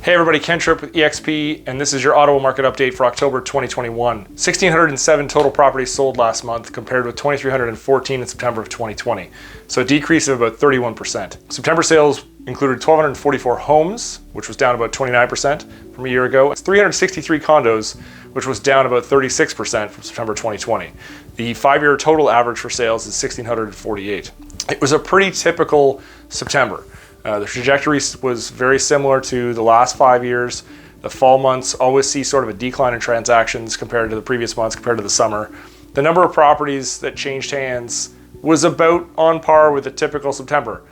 Hey everybody, Ken Tripp with eXp, and this is your Ottawa market update for October 2021. 1,607 total properties sold last month compared with 2,314 in September of 2020. So a decrease of about 31%. September sales included 1,244 homes, which was down about 29% from a year ago. It's 363 condos, which was down about 36% from September 2020. The 5-year total average for sales is 1,648. It was a pretty typical September. The trajectory was very similar to the last 5 years. The fall months always see sort of a decline in transactions compared to the previous months, compared to the summer. The number of properties that changed hands was about on par with a typical September.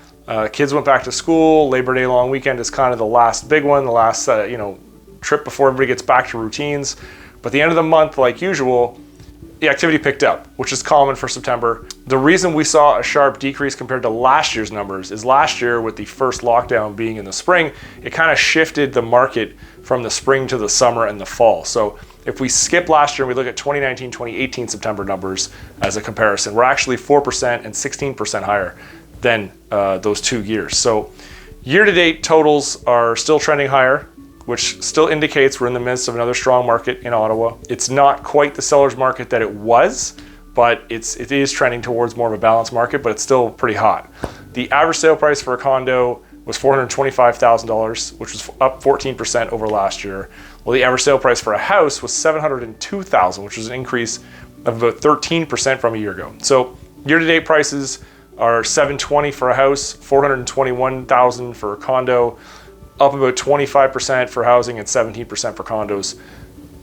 Kids went back to school. Labor Day long weekend is kind of the last big one, the last trip before everybody gets back to routines. But the end of the month, like usual, the activity picked up, which is common for September. The reason we saw a sharp decrease compared to last year's numbers is last year, with the first lockdown being in the spring, it kind of shifted the market from the spring to the summer and the fall. So if we skip last year and we look at 2019, 2018 September numbers as a comparison, we're actually 4% and 16% higher than those 2 years. So year-to-date totals are still trending higher, which still indicates we're in the midst of another strong market in Ottawa. It's not quite the seller's market that it was, but it is trending towards more of a balanced market, but it's still pretty hot. The average sale price for a condo was $425,000, which was up 14% over last year. Well, the average sale price for a house was $702,000, which was an increase of about 13% from a year ago. So year-to-date prices are $720,000 for a house, $421,000 for a condo, up about 25% for housing and 17% for condos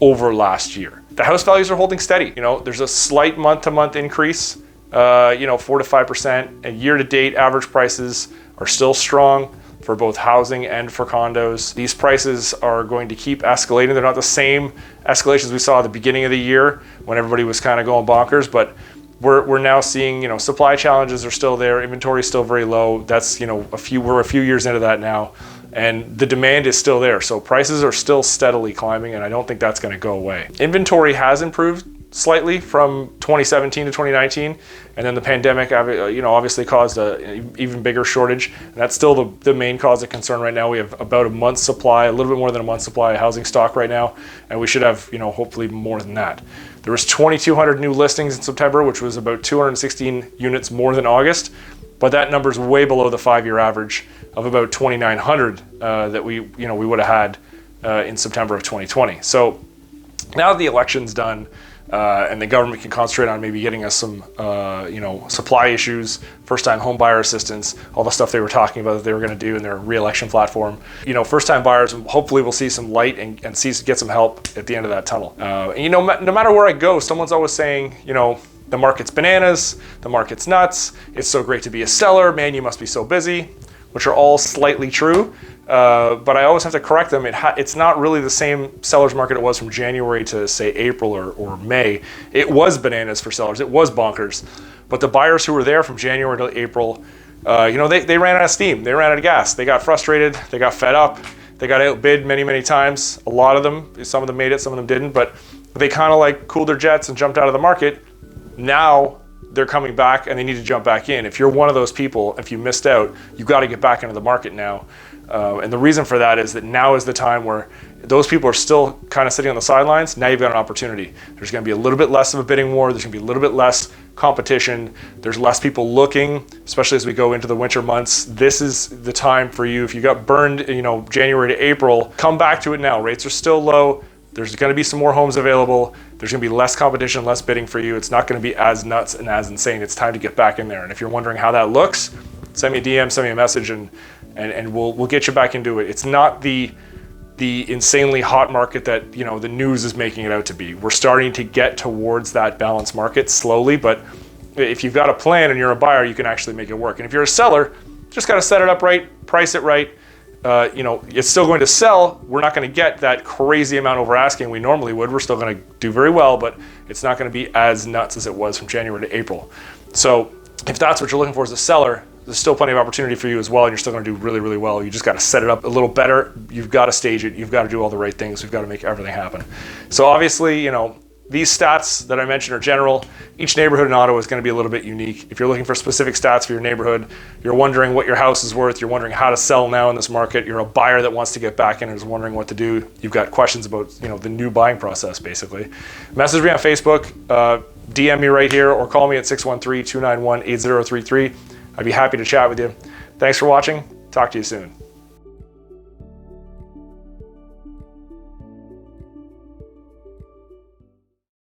over last year. The house values are holding steady. There's a slight month-to-month increase, 4 to 5%. And year-to-date average prices are still strong for both housing and for condos. These prices are going to keep escalating. They're not the same escalations we saw at the beginning of the year when everybody was kind of going bonkers, but we're now seeing, supply challenges are still there. Inventory is still very low. That's, we're a few years into that now. And the demand is still there. So prices are still steadily climbing, and I don't think that's going to go away. Inventory has improved slightly from 2017 to 2019. And then the pandemic, obviously caused an even bigger shortage. And that's still the main cause of concern right now. We have about a month's supply, a little bit more than a month's supply of housing stock right now. And we should have, hopefully more than that. There was 2,200 new listings in September, which was about 216 units more than August. But that number is way below the 5-year average of about 2,900 that we would have had in September of 2020. So now that the election's done and the government can concentrate on maybe getting us some supply issues, first-time home buyer assistance, all the stuff they were talking about that they were going to do in their re-election platform. First-time buyers hopefully will see some light and get some help at the end of that tunnel. No matter where I go, someone's always saying, the market's bananas, the market's nuts, it's so great to be a seller, man, you must be so busy, which are all slightly true, but I always have to correct them. It's not really the same seller's market it was from January to, say, April or May. It was bananas for sellers, it was bonkers, but the buyers who were there from January to April, they ran out of steam, they ran out of gas, they got frustrated, they got fed up, they got outbid many, many times. A lot of them, some of them made it, some of them didn't, but they kind of cooled their jets and jumped out of the market. Now they're coming back and they need to jump back in. If you're one of those people, if you missed out, you've got to get back into the market now. And the reason for that is that now is the time where those people are still kind of sitting on the sidelines. Now you've got an opportunity. There's going to be a little bit less of a bidding war. There's going to be a little bit less competition. There's less people looking, especially as we go into the winter months. This is the time for you. If you got burned, January to April, come back to it now. Rates are still low. There's going to be some more homes available. There's going to be less competition, less bidding for you. It's not going to be as nuts and as insane. It's time to get back in there. And if you're wondering how that looks, send me a DM, send me a message, and we'll get you back into it. It's not the insanely hot market that the news is making it out to be. We're starting to get towards that balanced market slowly, but if you've got a plan and you're a buyer, you can actually make it work. And if you're a seller, just got to set it up right, price it right. It's still going to sell. We're not going to get that crazy amount over asking we normally would. We're still going to do very well, but it's not going to be as nuts as it was from January to April. So if that's what you're looking for as a seller, there's still plenty of opportunity for you as well, and you're still going to do really, really well. You just got to set it up a little better. You've got to stage it. You've got to do all the right things. We've got to make everything happen. So obviously, these stats that I mentioned are general. Each neighborhood in Ottawa is going to be a little bit unique. If you're looking for specific stats for your neighborhood, you're wondering what your house is worth, you're wondering how to sell now in this market, you're a buyer that wants to get back in and is wondering what to do, you've got questions about the new buying process basically, message me on Facebook, DM me right here, or call me at 613-291-8033. I'd be happy to chat with you. Thanks for watching. Talk to you soon.